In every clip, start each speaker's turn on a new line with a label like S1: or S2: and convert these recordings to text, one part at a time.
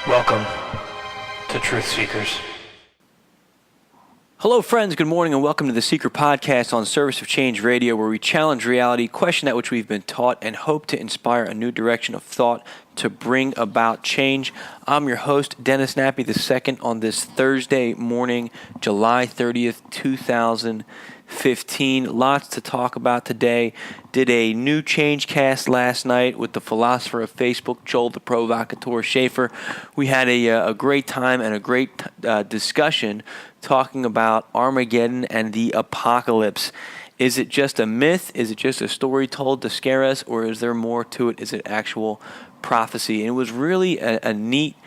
S1: Welcome to Truth Seekers.
S2: Hello, friends. Good morning, and welcome to the Seiker Podcast on Service of Change Radio, where we challenge reality, question that which we've been taught, and hope to inspire a new direction of thought to bring about change. I'm your host, Dennis Nappy II, on this Thursday morning, July 30th, 2015. Lots to talk about today. Did a new change cast last night with the philosopher of Facebook, Joel the Provocateur Schaefer. We had a great time and a great discussion talking about Armageddon and the apocalypse. Is it just a myth? Is it just a story told to scare us? Or is there more to it? Is it actual prophecy? And it was really a neat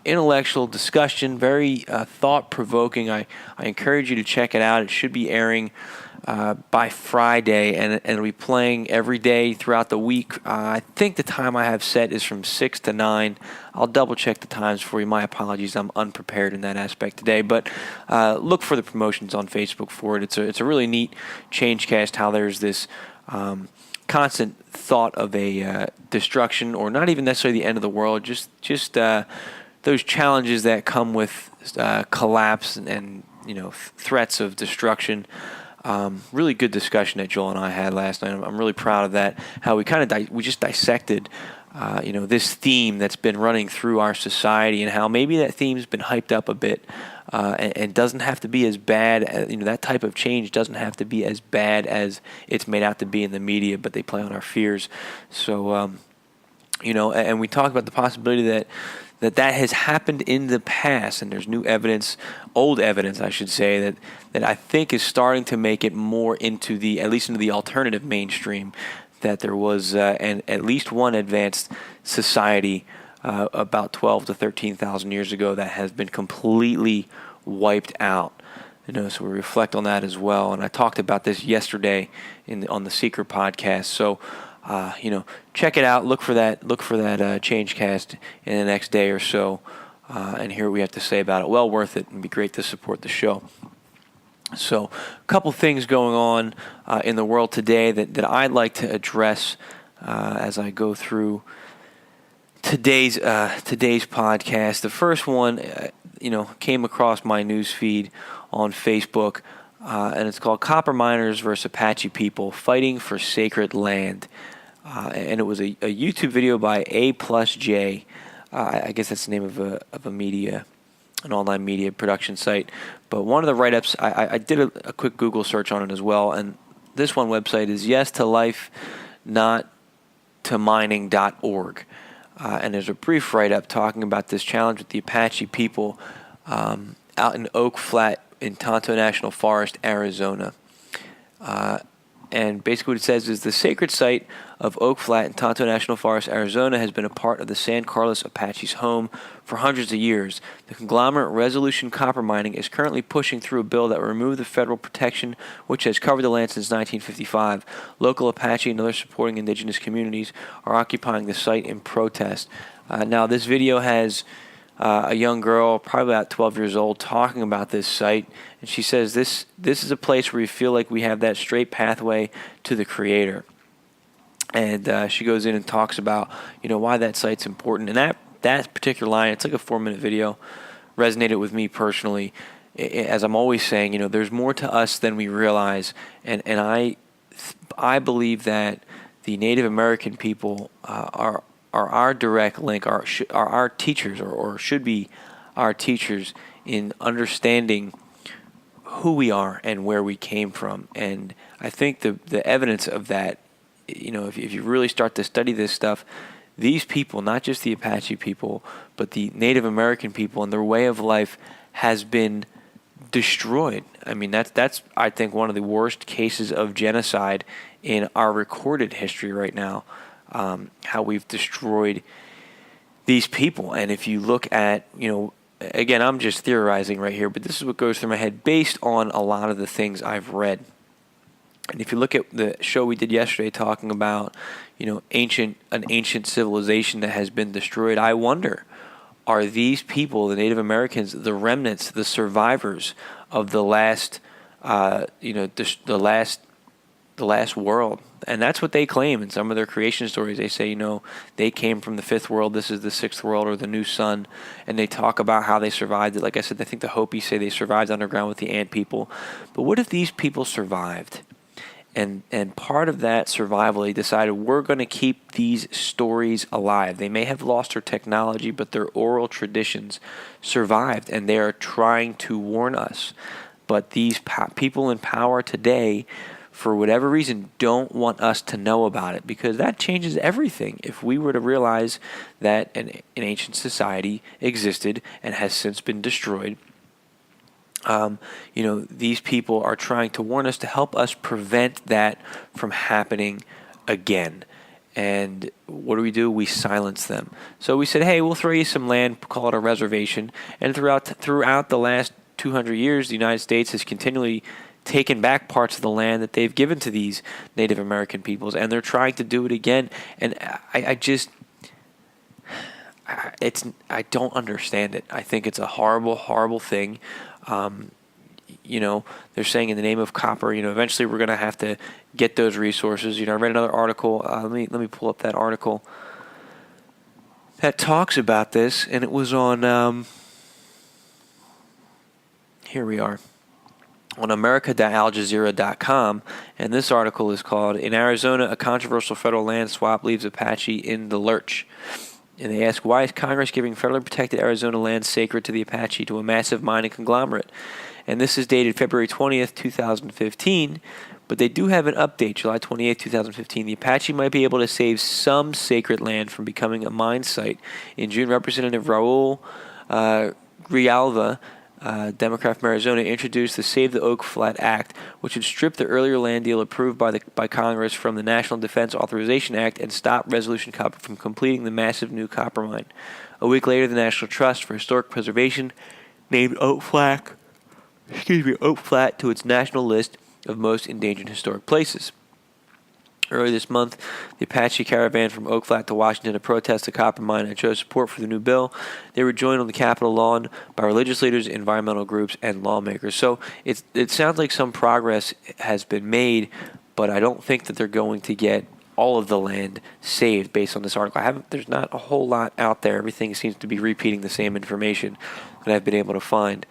S2: intellectual discussion, very thought-provoking. I encourage you to check it out. It should be airing by Friday, and it'll be playing every day throughout the week. I think the time I have set is from 6 to 9. I'll double-check the times for you. My apologies, I'm unprepared in that aspect today. But look for the promotions on Facebook for it. It's a really neat change cast, how there's this constant thought of a destruction, or not even necessarily the end of the world, just those challenges that come with collapse and threats of destruction. Really good discussion that Joel and I had last night. I'm really proud of that. How we kind of we just dissected, this theme that's been running through our society, and how maybe that theme's been hyped up a bit, and doesn't have to be as bad. That type of change doesn't have to be as bad as it's made out to be in the media, but they play on our fears. So, and we talked about the possibility that has happened in the past, and there's new evidence, old evidence, I should say, that I think is starting to make it more into at least into the alternative mainstream, that there was at least one advanced society about 12 to 13,000 years ago that has been completely wiped out. So we reflect on that as well. And I talked about this yesterday on the Seiker Podcast. So, check it out. Look for that change cast in the next day or so, and hear what we have to say about it. Well worth it. It'd be great to support the show. So, a couple things going on in the world today that I'd like to address as I go through today's podcast. The first one, came across my news feed on Facebook, and it's called "Copper Miners versus Apache People Fighting for Sacred Land." And it was a YouTube video by A+J. I guess that's the name of a media, an online media production site. But one of the write-ups, I did a quick Google search on it as well, and this one website is yestolife.nottomining.org. And there's a brief write-up talking about this challenge with the Apache people out in Oak Flat in Tonto National Forest, Arizona. And basically what it says is the sacred site of Oak Flat in Tonto National Forest, Arizona has been a part of the San Carlos Apache's home for hundreds of years. The conglomerate Resolution Copper Mining is currently pushing through a bill that will remove the federal protection which has covered the land since 1955. Local Apache and other supporting indigenous communities are occupying the site in protest. Now this video has a young girl, probably about 12 years old, talking about this site, and she says this is a place where we feel like we have that straight pathway to the Creator. And she goes in and talks about why that site's important. And that particular line, it's like a 4-minute video, resonated with me personally. As I'm always saying, there's more to us than we realize, and I believe that the Native American people are our direct link, are our teachers, or should be our teachers in understanding who we are and where we came from. And I think the evidence of that, if you really start to study this stuff, these people, not just the Apache people, but the Native American people and their way of life has been destroyed. I mean, that's I think one of the worst cases of genocide in our recorded history right now. How we've destroyed these people. And if you look at, again, I'm just theorizing right here, but this is what goes through my head based on a lot of the things I've read. And if you look at the show we did yesterday talking about, an ancient civilization that has been destroyed, I wonder, are these people, the Native Americans, the remnants, the survivors of the last, the last world? And that's what they claim in some of their creation stories. They say, they came from the fifth world, this is the sixth world, or the new sun. And they talk about how they survived it. Like I said, I think the Hopi say they survived underground with the ant people. But what if these people survived? And part of that survival, they decided, we're going to keep these stories alive. They may have lost their technology, but their oral traditions survived, and they are trying to warn us. But these people in power today, for whatever reason, don't want us to know about it, because that changes everything. If we were to realize that an ancient society existed and has since been destroyed, these people are trying to warn us to help us prevent that from happening again. And what do? We silence them. So we said, hey, we'll throw you some land, call it a reservation. And throughout the last 200 years, the United States has continually taken back parts of the land that they've given to these Native American peoples, and they're trying to do it again. And I don't understand it. I think it's a horrible, horrible thing. They're saying in the name of copper, eventually we're going to have to get those resources. I read another article. Let me pull up that article that talks about this, and it was on. Here we are. On America.aljazeera.com, and this article is called, "In Arizona, a controversial federal land swap leaves Apache in the lurch." And they ask, why is Congress giving federally protected Arizona land sacred to the Apache, to a massive mining conglomerate? And this is dated February 20th, 2015, but they do have an update, July 28th, 2015. The Apache might be able to save some sacred land from becoming a mine site. In June, Representative Raul Grijalva, Democrat from Arizona, introduced the Save the Oak Flat Act, which would strip the earlier land deal approved by Congress from the National Defense Authorization Act and stop Resolution Copper from completing the massive new copper mine. A week later, the National Trust for Historic Preservation named Oak Flat to its national list of most endangered historic places. Earlier this month, the Apache caravan from Oak Flat to Washington to protest the copper mine and show support for the new bill. They were joined on the Capitol lawn by religious leaders, environmental groups, and lawmakers. So it sounds like some progress has been made, but I don't think that they're going to get all of the land saved based on this article. There's not a whole lot out there. Everything seems to be repeating the same information that I've been able to find.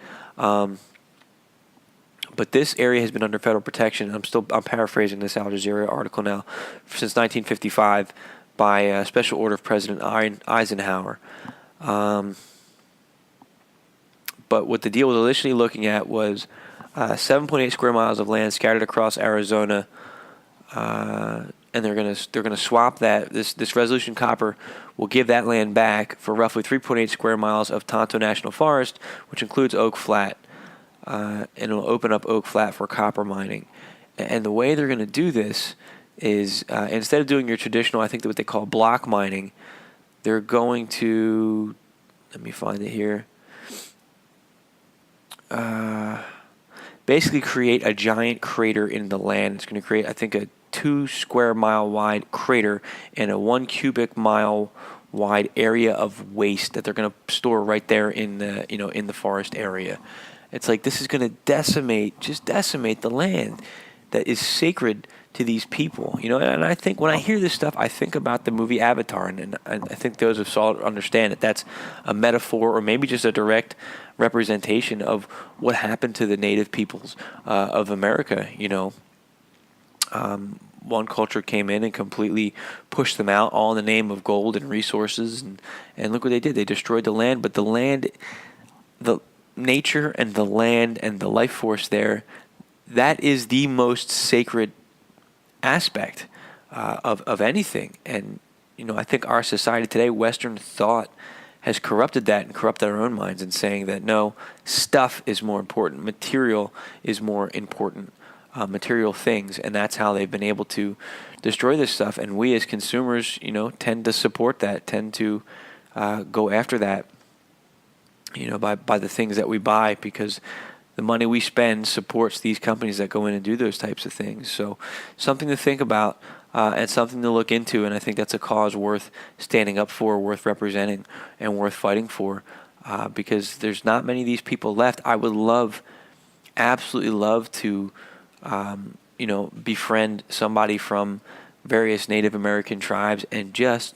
S2: But this area has been under federal protection. I'm paraphrasing this Al Jazeera article now, since 1955 by a special order of President Eisenhower. But what the deal was initially looking at was 7.8 square miles of land scattered across Arizona, and they're gonna swap that. This Resolution Copper will give that land back for roughly 3.8 square miles of Tonto National Forest, which includes Oak Flat. And it'll open up Oak Flat for copper mining. And the way they're going to do this is, instead of doing your traditional, I think what they call block mining, they're going to, let me find it here, basically create a giant crater in the land. It's going to create, I think, a 2 square mile wide crater and a 1 cubic mile wide area of waste that they're going to store right there in the forest area. It's like this is going to decimate the land that is sacred to these people. And I think when I hear this stuff, I think about the movie Avatar, and I think those who saw it understand that that's a metaphor or maybe just a direct representation of what happened to the native peoples of America. one culture came in and completely pushed them out, all in the name of gold and resources. And look what they did. They destroyed the land, but the land, the nature and the land and the life force there, that is the most sacred aspect of anything. And, I think our society today, Western thought, has corrupted that and corrupted our own minds in saying that, no, stuff is more important. Material is more important. Material things. And that's how they've been able to destroy this stuff. And we as consumers, tend to support that, tend to go after that, by the things that we buy, because the money we spend supports these companies that go in and do those types of things. So something to think about. And something to look into, and I think that's a cause worth standing up for, worth representing, and worth fighting for, because there's not many of these people left. I would absolutely love to, befriend somebody from various Native American tribes and just,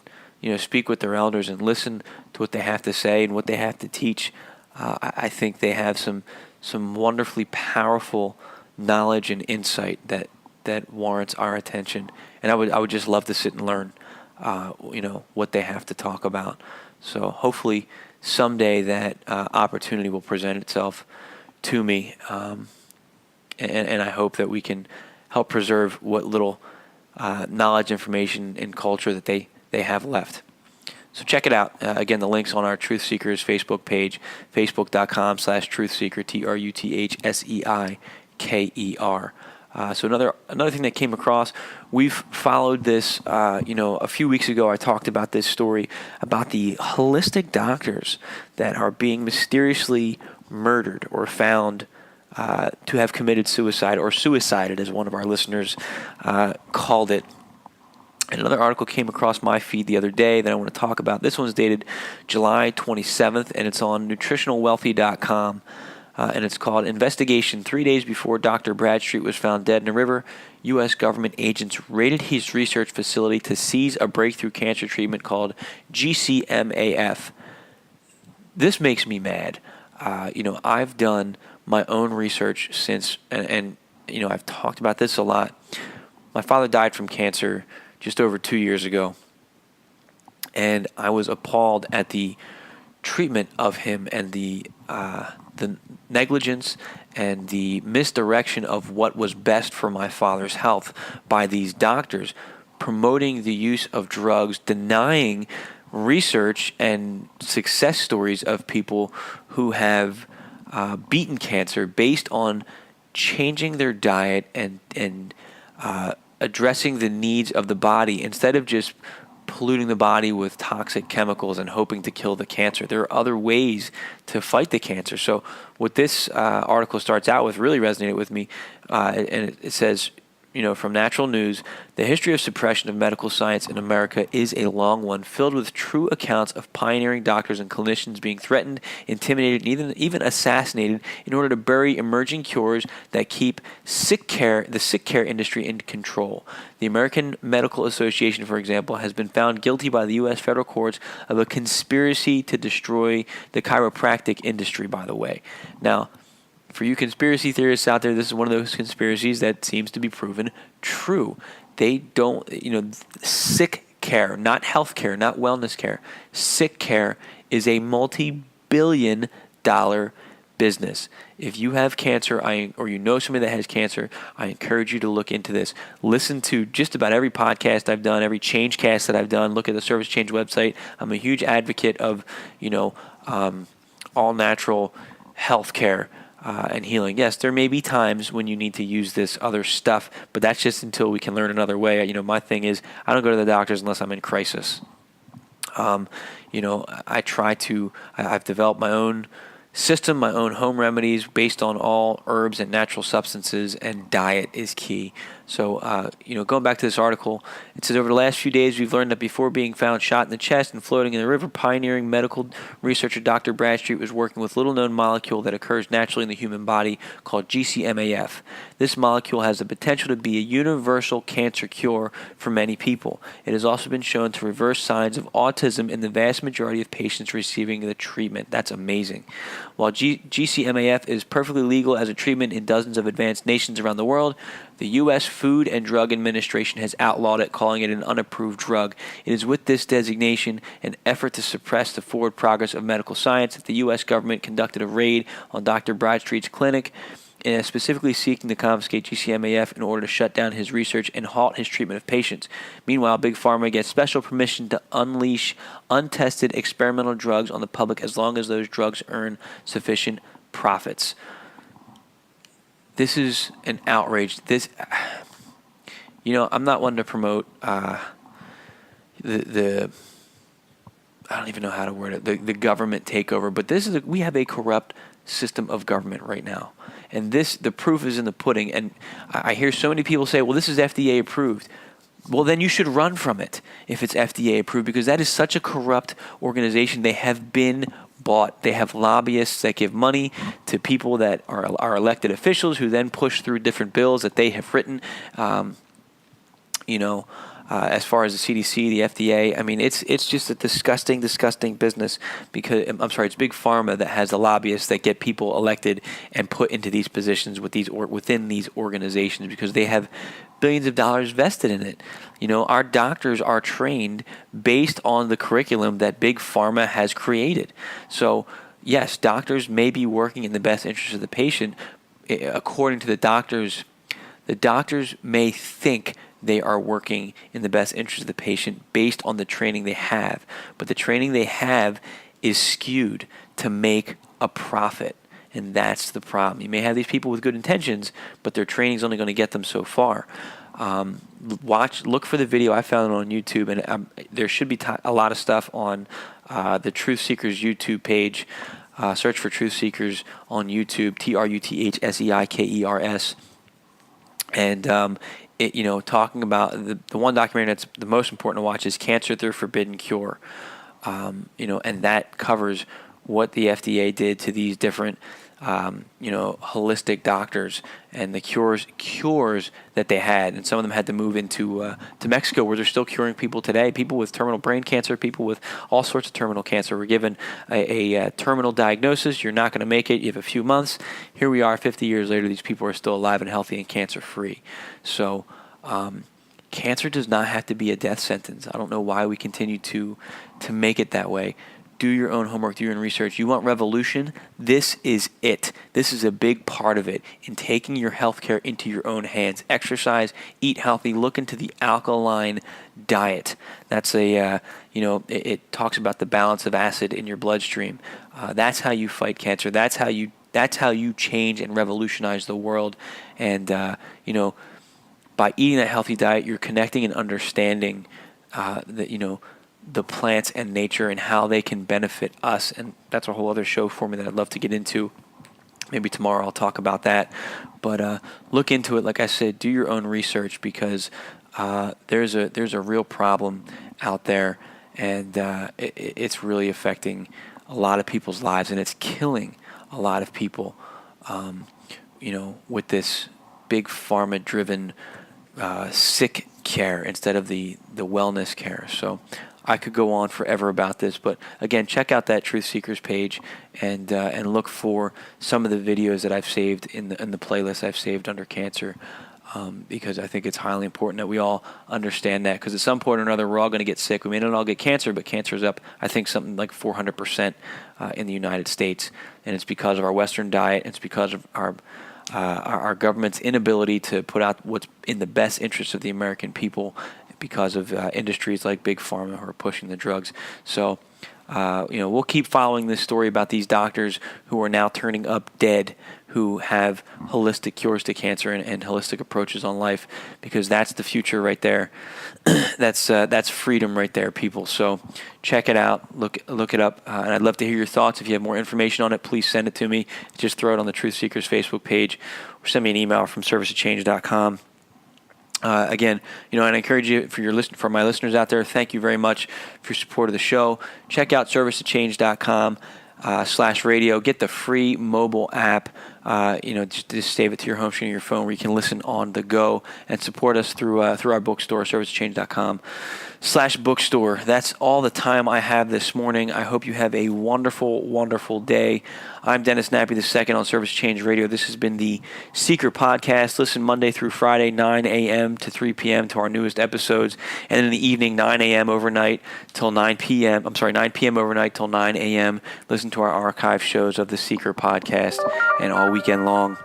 S2: speak with their elders and listen to what they have to say and what they have to teach. I think they have some wonderfully powerful knowledge and insight that warrants our attention. And I would just love to sit and learn, what they have to talk about. So hopefully someday that opportunity will present itself to me, and I hope that we can help preserve what little knowledge, information, and culture that they have left. So check it out. Again, the link's on our Truth Seekers Facebook page, facebook.com/truthseeker, TRUTHSEIKER. So another thing that came across, we've followed this, a few weeks ago I talked about this story about the holistic doctors that are being mysteriously murdered or found to have committed suicide, or suicided, as one of our listeners called it. And another article came across my feed the other day that I want to talk about. This one's dated July 27th, and it's on nutritionalwealthy.com. And it's called Investigation 3 Days Before Dr. Bradstreet Was Found Dead in a River. U.S. government agents raided his research facility to seize a breakthrough cancer treatment called GCMAF. This makes me mad. I've done my own research since, and I've talked about this a lot. My father died from cancer just over 2 years ago. And I was appalled at the treatment of him and the negligence and the misdirection of what was best for my father's health by these doctors, promoting the use of drugs, denying research and success stories of people who have beaten cancer based on changing their diet and addressing the needs of the body instead of just polluting the body with toxic chemicals and hoping to kill the cancer. There are other ways to fight the cancer. So what this article starts out with really resonated with me, and it says, from Natural News, the history of suppression of medical science in America is a long one, filled with true accounts of pioneering doctors and clinicians being threatened, intimidated, and even assassinated in order to bury emerging cures that keep the sick care industry in control. The American Medical Association, for example, has been found guilty by the U.S. federal courts of a conspiracy to destroy the chiropractic industry, by the way. Now, for you conspiracy theorists out there, this is one of those conspiracies that seems to be proven true. They don't, sick care, not health care, not wellness care. Sick care is a multi-billion-dollar business. If you have cancer, or you know somebody that has cancer, I encourage you to look into this. Listen to just about every podcast I've done, every change cast that I've done. Look at the Service Change website. I'm a huge advocate of, all natural health care. And healing. Yes, there may be times when you need to use this other stuff, but that's just until we can learn another way. My thing is, I don't go to the doctors unless I'm in crisis. I've developed my own system, my own home remedies based on all herbs and natural substances, and diet is key. So, going back to this article, it says, over the last few days, we've learned that before being found shot in the chest and floating in the river, pioneering medical researcher Dr. Bradstreet was working with a little-known molecule that occurs naturally in the human body called GCMAF. This molecule has the potential to be a universal cancer cure for many people. It has also been shown to reverse signs of autism in the vast majority of patients receiving the treatment. That's amazing. While GCMAF is perfectly legal as a treatment in dozens of advanced nations around the world, The U.S. Food and Drug Administration has outlawed it, calling it an unapproved drug. It is with this designation, an effort to suppress the forward progress of medical science, that the U.S. government conducted a raid on Dr. Bradstreet's clinic, specifically seeking to confiscate GCMAF in order to shut down his research and halt his treatment of patients. Meanwhile, Big Pharma gets special permission to unleash untested experimental drugs on the public as long as those drugs earn sufficient profits. This is an outrage. I'm not one to promote the I don't even know how to word it, the government takeover, but we have a corrupt system of government right now. And the proof is in the pudding. And I hear so many people say, well, this is FDA approved. Well, then you should run from it if it's FDA approved, because that is such a corrupt organization. They have been bought. They have lobbyists that give money to people that are elected officials who then push through different bills that they have written. As far as the CDC, the FDA, I mean, it's just a disgusting business, because it's Big Pharma that has the lobbyists that get people elected and put into these positions within these organizations, because they have billions of dollars vested in it. Our doctors are trained based on the curriculum that Big Pharma has created. So, yes, doctors may be working in the best interest of the patient. According to the doctors may think they are working in the best interest of the patient based on the training they have. But the training they have is skewed to make a profit. And that's the problem. You may have these people with good intentions, but their training is only going to get them so far. Look for the video. I found it on YouTube, and there should be a lot of stuff on the Truth Seekers YouTube page. Search for Truth Seekers on YouTube, TruthSeikers. And talking about the one documentary that's the most important to watch is Cancer: Their Forbidden Cure. And that covers what the FDA did to these different, holistic doctors and the cures that they had. And some of them had to move to Mexico, where they're still curing people today. People with terminal brain cancer, people with all sorts of terminal cancer were given a terminal diagnosis. You're not going to make it. You have a few months. Here we are 50 years later. These people are still alive and healthy and cancer-free. So cancer does not have to be a death sentence. I don't know why we continue to make it that way. Do your own homework, do your own research. You want revolution? This is it. This is a big part of it, in taking your healthcare into your own hands. Exercise, eat healthy, look into the alkaline diet. That's it talks about the balance of acid in your bloodstream. That's how you fight cancer. That's how you change and revolutionize the world. And by eating that healthy diet, you're connecting and understanding the plants and nature and how they can benefit us. And that's a whole other show for me that I'd love to get into. Maybe tomorrow I'll talk about that. But look into it. Like I said, do your own research, because there's a real problem out there, and it's really affecting a lot of people's lives, and it's killing a lot of people, with this Big Pharma-driven sick care instead of the wellness care. So I could go on forever about this, but again, check out that Truth Seekers page and look for some of the videos that I've saved in the playlist I've saved under cancer, because I think it's highly important that we all understand that, because at some point or another we're all going to get sick. We may not all get cancer, but cancer is up, I think, something like 400% in the United States, and it's because of our Western diet. It's because of our government's inability to put out what's in the best interest of the American people, because of industries like Big Pharma who are pushing the drugs. So, we'll keep following this story about these doctors who are now turning up dead, who have holistic cures to cancer and holistic approaches on life, because that's the future right there. That's freedom right there, people. So check it out, look it up, and I'd love to hear your thoughts. If you have more information on it, please send it to me. Just throw it on the Truth Seekers Facebook page, or send me an email from serviceofchange.com. Again, and I encourage you, for my listeners out there, thank you very much for your support of the show. Check out serviceofchange.com/radio. Get the free mobile app. Just save it to your home screen of your phone, where you can listen on the go, and support us through our bookstore, serviceofchange.com. bookstore. That's all the time I have this morning. I hope you have a wonderful, wonderful day. I'm Dennis Nappy II on Service Change Radio. This has been the Seiker Podcast. Listen Monday through Friday, 9 a.m. to 3 p.m. to our newest episodes. And in the evening, 9 a.m. overnight till 9 p.m. 9 p.m. overnight till 9 a.m. Listen to our archive shows of the Seiker Podcast and all weekend long.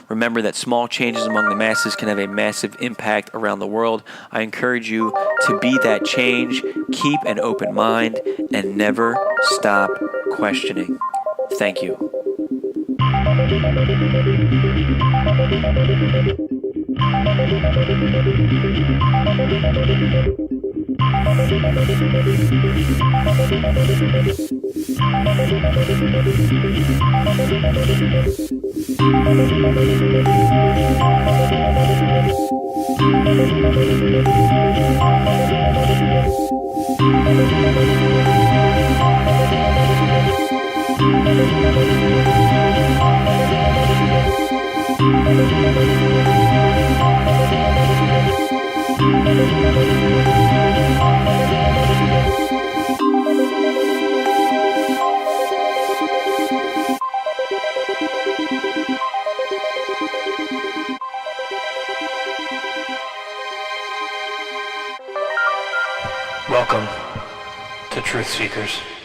S2: Remember that small changes among the masses can have a massive impact around the world. I encourage you to be that change, keep an open mind, and never stop questioning. Thank you.
S1: Welcome to Truth Seekers.